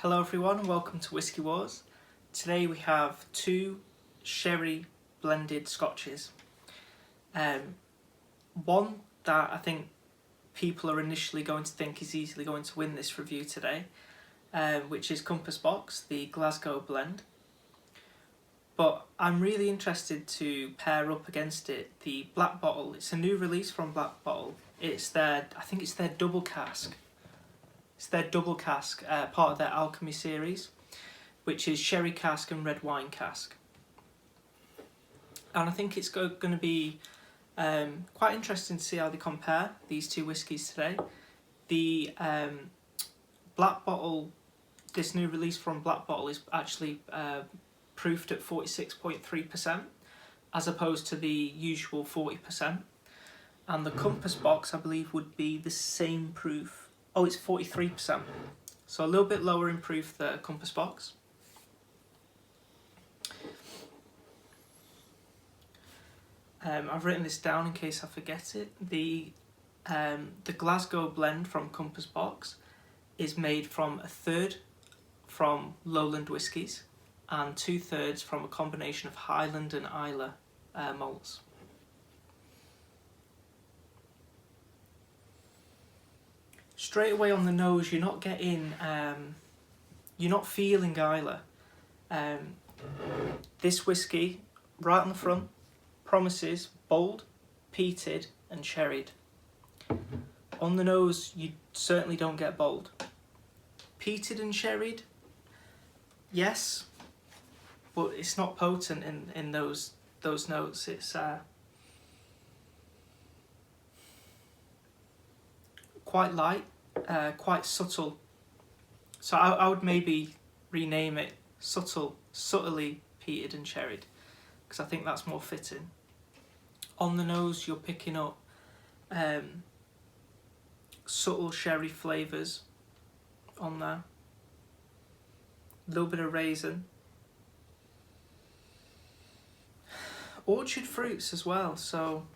Hello everyone, welcome to Whisky Wars. Today we have two sherry blended scotches. One that I think people are initially going to think is easily going to win this review today, which is Compass Box, the Glasgow Blend. But I'm really interested to pair up against it the Black Bottle. It's a new release from Black Bottle. I think it's their double cask. It's their double cask, part of their alchemy series, which is sherry cask and red wine cask. And I think it's going to be quite interesting to see how they compare these two whiskies today. The Black Bottle, this new release from Black Bottle, is actually proofed at 46.3% as opposed to the usual 40%. And the Compass Box, I believe, would be the same proof. Oh, it's 43%. So a little bit lower in proof than Compass Box. I've written this down in case I forget it. The Glasgow Blend from Compass Box is made from 1/3 from Lowland whiskies and 2/3 from a combination of Highland and Islay malts. Straight away on the nose, you're not getting, you're not feeling Islay. This whisky, right on the front, promises bold, peated and sherried. On the nose, you certainly don't get bold. Peated and sherried, yes, but it's not potent in those notes. It's quite light, quite subtle. So I would maybe rename it subtly peated and sherried, because I think that's more fitting. On the nose, you're picking up subtle sherry flavours on there. A little bit of raisin. Orchard fruits as well, so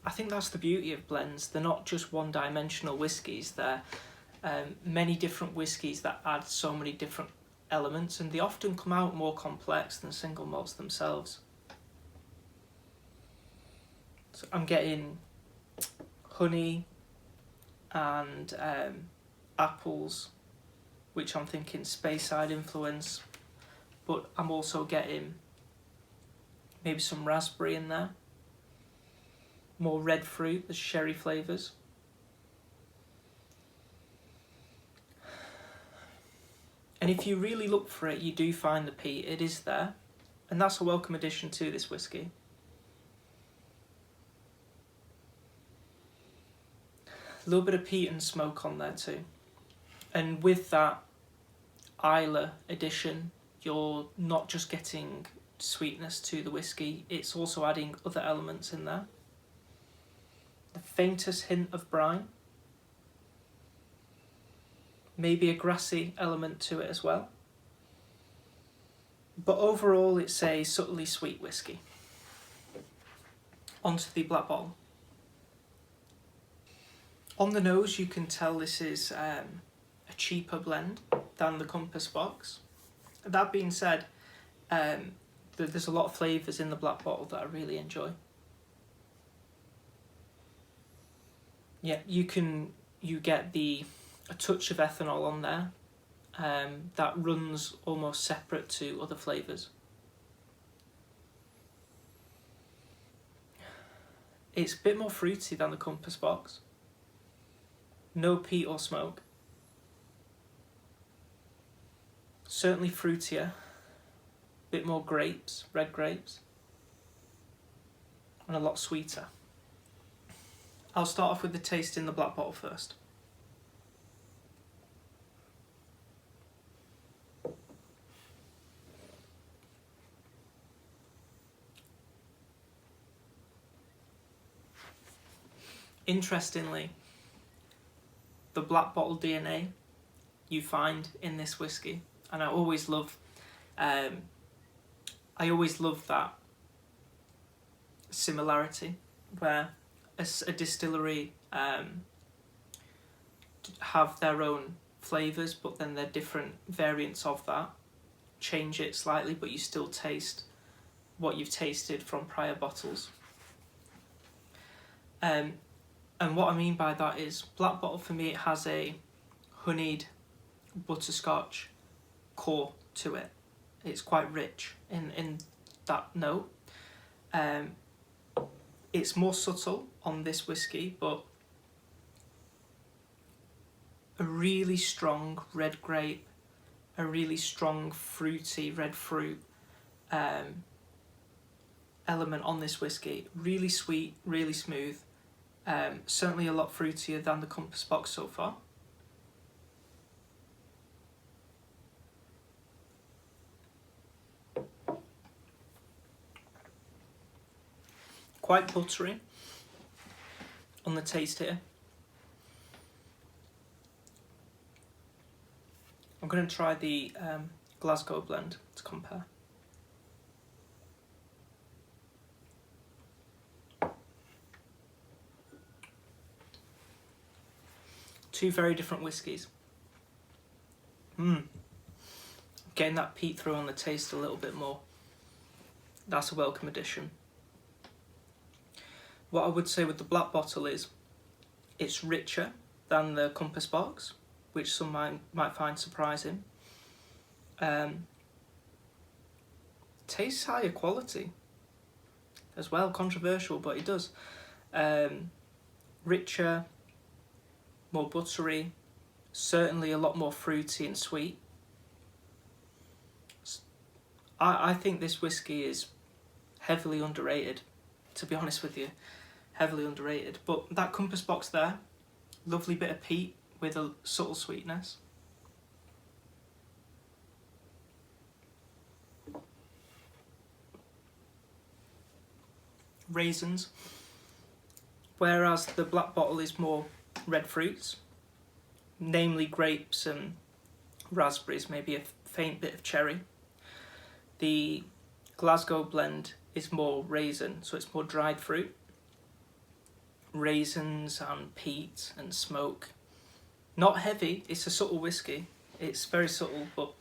I think that's the beauty of blends. They're not just one-dimensional whiskies. They're many different whiskies that add so many different elements, and they often come out more complex than single malts themselves. So I'm getting honey and apples, which I'm thinking Speyside influence, but I'm also getting maybe some raspberry in there. More red fruit, the sherry flavours. And if you really look for it, you do find the peat. It is there, and that's a welcome addition to this whisky. A little bit of peat and smoke on there too. And with that Islay addition, you're not just getting sweetness to the whisky, it's also adding other elements in there. The faintest hint of brine, maybe a grassy element to it as well. But overall, it's a subtly sweet whisky. Onto the Black Bottle. On the nose, you can tell this is a cheaper blend than the Compass Box. That being said, there's a lot of flavours in the Black Bottle that I really enjoy. Yeah, you get a touch of ethanol on there that runs almost separate to other flavours. It's a bit more fruity than the Compass Box. No peat or smoke. Certainly fruitier. Bit more grapes, red grapes. And a lot sweeter. I'll start off with the taste in the Black Bottle first. Interestingly, the Black Bottle DNA you find in this whisky, and I always love that similarity where a distillery have their own flavours, but then they're different variants of that. Change it slightly, but you still taste what you've tasted from prior bottles. And what I mean by that is, Black Bottle for me, it has a honeyed butterscotch core to it. It's quite rich in that note. It's more subtle on this whiskey, but a really strong red grape, a really strong fruity red fruit element on this whiskey. Really sweet, really smooth. Certainly a lot fruitier than the Compass Box so far. Quite buttery on the taste here. I'm going to try the Glasgow Blend to compare. Two very different whiskies. Getting that peat through on the taste a little bit more. That's a welcome addition. What I would say with the Black Bottle is it's richer than the Compass Box, which some might find surprising. Tastes higher quality as well, controversial, but it does. Richer, more buttery, certainly a lot more fruity and sweet. I think this whiskey is heavily underrated, to be honest with you. Heavily underrated. But that Compass Box there, lovely bit of peat with a subtle sweetness. Raisins. Whereas the Black Bottle is more red fruits, namely grapes and raspberries, maybe a faint bit of cherry. The Glasgow Blend is more raisin, so it's more dried fruit. Raisins and peat and smoke. Not heavy, it's a subtle whiskey. It's very subtle, but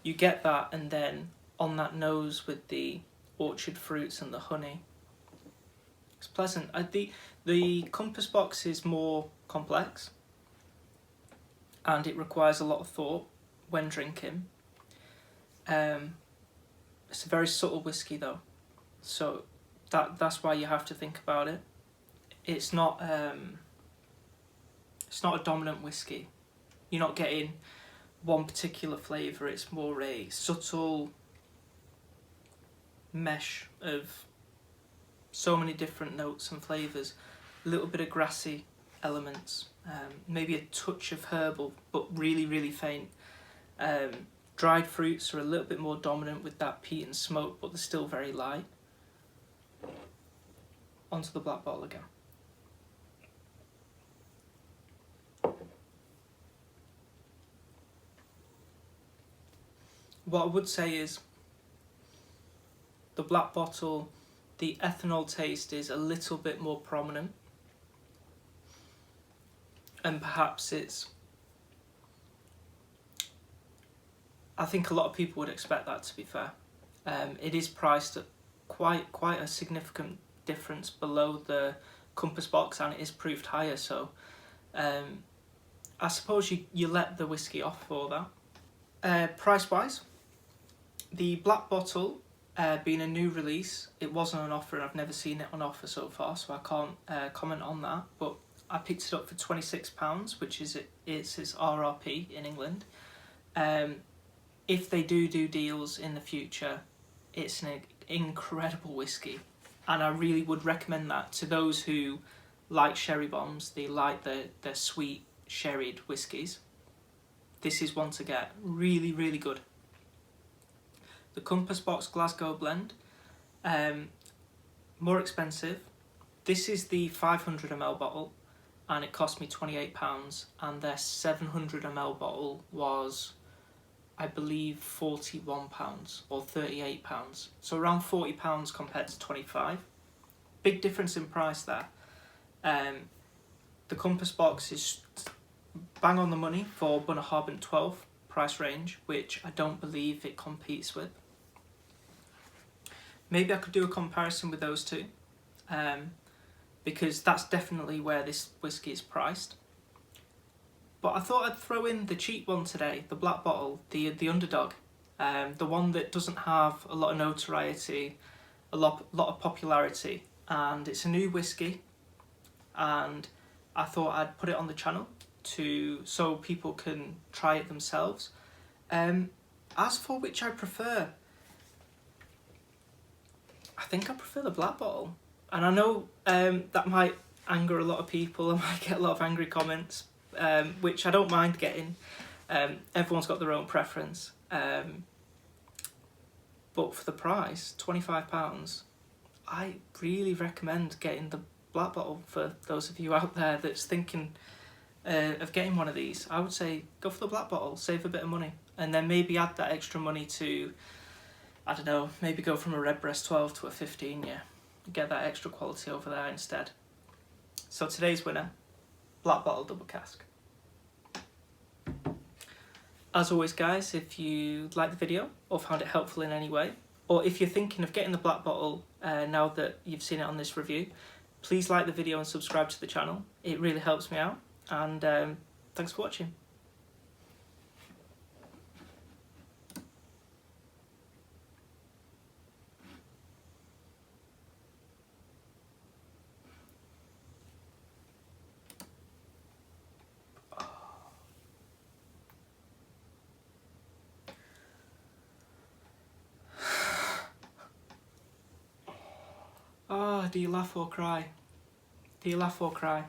you get that, and then on that nose with the orchard fruits and the honey. It's pleasant. The Compass Box is more complex, and it requires a lot of thought when drinking. It's a very subtle whiskey though, so that's why you have to think about it. It's not a dominant whiskey. You're not getting one particular flavour. It's more a subtle mesh of so many different notes and flavours. A little bit of grassy elements, maybe a touch of herbal, but really, really faint. Dried fruits are a little bit more dominant with that peat and smoke, but they're still very light. Onto the Black Bottle again. What I would say is the Black Bottle, the ethanol taste is a little bit more prominent, and perhaps I think a lot of people would expect that, to be fair. It is priced at quite a significant difference below the Compass Box, and it is proved higher, so I suppose you let the whiskey off for that. Price wise, the Black Bottle being a new release, it wasn't on offer, and I've never seen it on offer so far, so I can't comment on that, but I picked it up for £26, which is its RRP in England. If they do deals in the future, it's an incredible whiskey, and I really would recommend that to those who like sherry bombs. They like the sweet sherried whiskies. This is one to get. Really, really good. The Compass Box Glasgow Blend, more expensive. This is the 500ml bottle, and it cost me £28, and their 700ml bottle was, I believe, £41 or £38, so around £40 compared to £25. Big difference in price there. The Compass Box is bang on the money for Bunnahob and 12 price range, which I don't believe it competes with. Maybe I could do a comparison with those two, because that's definitely where this whisky is priced. But I thought I'd throw in the cheap one today, the black bottle, the underdog, the one that doesn't have a lot of notoriety, a lot of popularity, and it's a new whisky, and I thought I'd put it on the channel so people can try it themselves. As for which I prefer, I think I prefer the black bottle, and I know that might anger a lot of people. I might get a lot of angry comments, which I don't mind getting. Everyone's got their own preference, but for the price, £25, I really recommend getting the black bottle. For those of you out there that's thinking of getting one of these, I would say go for the black bottle, save a bit of money, and then maybe add that extra money to, I don't know, maybe go from a Redbreast 12 to a 15, yeah. Get that extra quality over there instead. So today's winner, black bottle double cask. As always guys, if you liked the video or found it helpful in any way, or if you're thinking of getting the black bottle now that you've seen it on this review, please like the video and subscribe to the channel. It really helps me out, and thanks for watching. Oh, do you laugh or cry? Do you laugh or cry?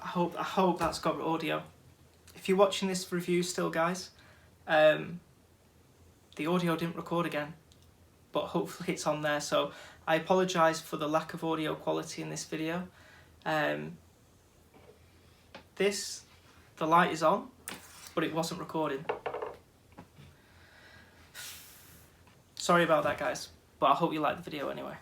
I hope that's got audio. If you're watching this review still, guys, the audio didn't record again, but hopefully it's on there. So I apologise for the lack of audio quality in this video. The light is on, but it wasn't recording. Sorry about that, guys, but I hope you liked the video anyway.